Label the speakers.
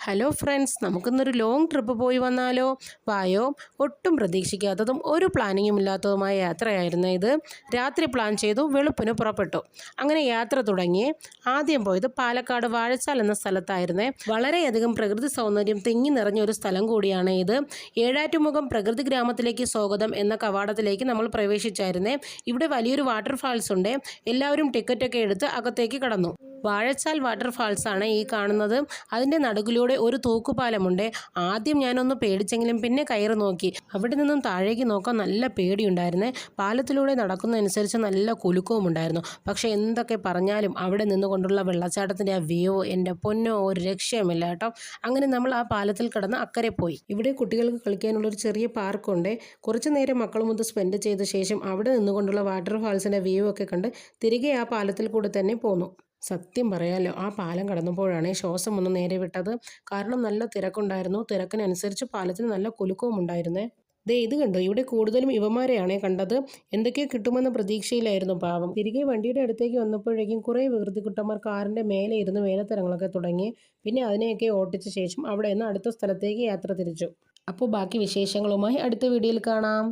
Speaker 1: Hello friends, നമുക്കിന്നൊരു long trip പോയി വന്നാലോ? വായോ. ഒട്ടും പ്രതീക്ഷിക്കാത്തതും ഒരു പ്ലാനിങ്ങും ഇല്ലാത്തതുമായ യാത്രയായിരുന്നു ഇത്. രാത്രി പ്ലാൻ ചെയ്തു, വെളുപ്പിന് പുറപ്പെട്ടു. അങ്ങനെ യാത്ര തുടങ്ങി. ആദ്യം പോയത് പാലക്കാട് വാഴച്ചാൽ എന്ന സ്ഥലത്തായിരുന്നേ. വളരെയധികം പ്രകൃതി സൗന്ദര്യം തിങ്ങി നിറഞ്ഞ ഒരു സ്ഥലം കൂടിയാണ് ഇത്. ഏഴാറ്റുമുഖം പ്രകൃതി ഗ്രാമത്തിലേക്ക് സ്വാഗതം എന്ന കവാടത്തിലേക്ക് നമ്മൾ പ്രവേശിച്ചായിരുന്നേ. ഇവിടെ വലിയൊരു വാട്ടർഫാൾസ് ഉണ്ട്. എല്ലാവരും ടിക്കറ്റൊക്കെ എടുത്ത് അകത്തേക്ക് കടന്നു. വാഴച്ചാൽ വാട്ടർഫാൾസ് ആണ് ഈ കാണുന്നത്. അതിൻ്റെ നടുക്കിലൂടെ ഒരു തൂക്കുപാലമുണ്ട്. ആദ്യം ഞാനൊന്ന് പേടിച്ചെങ്കിലും പിന്നെ കയറി നോക്കി. അവിടെ നിന്നും താഴേക്ക് നോക്കാൻ നല്ല പേടിയുണ്ടായിരുന്നേ. പാലത്തിലൂടെ നടക്കുന്നതനുസരിച്ച് നല്ല കുലുക്കവും ഉണ്ടായിരുന്നു. പക്ഷേ എന്തൊക്കെ പറഞ്ഞാലും അവിടെ നിന്നുകൊണ്ടുള്ള വെള്ളച്ചാട്ടത്തിൻ്റെ ആ വ്യൂ, എൻ്റെ പൊന്നോ, ഒരു രക്ഷയുമില്ല കേട്ടോ. അങ്ങനെ നമ്മൾ ആ പാലത്തിൽ കിടന്ന് അക്കരെ പോയി. ഇവിടെ കുട്ടികൾക്ക് കളിക്കാനുള്ളൊരു ചെറിയ പാർക്കുണ്ട്. കുറച്ചു നേരം മക്കളുമൊത്ത് സ്പെൻഡ് ചെയ്ത ശേഷം അവിടെ നിന്നുകൊണ്ടുള്ള വാട്ടർഫാൾസിൻ്റെ വ്യൂ ഒക്കെ കണ്ട് തിരികെ ആ പാലത്തിൽ കൂടെ തന്നെ പോന്നു. സത്യം പറയാലോ, ആ പാലം കടന്നപ്പോഴാണ് ശ്വാസം ഒന്ന് നേരെ വിട്ടത്. കാരണം നല്ല തിരക്കുണ്ടായിരുന്നു. തിരക്കിനനുസരിച്ച് പാലത്തിന് നല്ല കുലുക്കവും ഉണ്ടായിരുന്നേ. ഇത് കണ്ടോ, ഇവിടെ കൂടുതലും ഇവന്മാരെയാണേ കണ്ടത്. എന്തൊക്കെയോ കിട്ടുമെന്ന പ്രതീക്ഷയിലായിരുന്നു പാവം. തിരികെ വണ്ടിയുടെ അടുത്തേക്ക് വന്നപ്പോഴേക്കും കുറേ വികൃതിക്കുട്ടന്മാർ കാറിൻ്റെ മേലെ ഇരുന്ന് വേലത്തരങ്ങളൊക്കെ തുടങ്ങി. പിന്നെ അതിനെയൊക്കെ ഓട്ടിച്ച ശേഷം അവിടെ നിന്ന് അടുത്ത സ്ഥലത്തേക്ക് യാത്ര തിരിച്ചു. അപ്പോൾ ബാക്കി വിശേഷങ്ങളുമായി അടുത്ത വീഡിയോയിൽ കാണാം.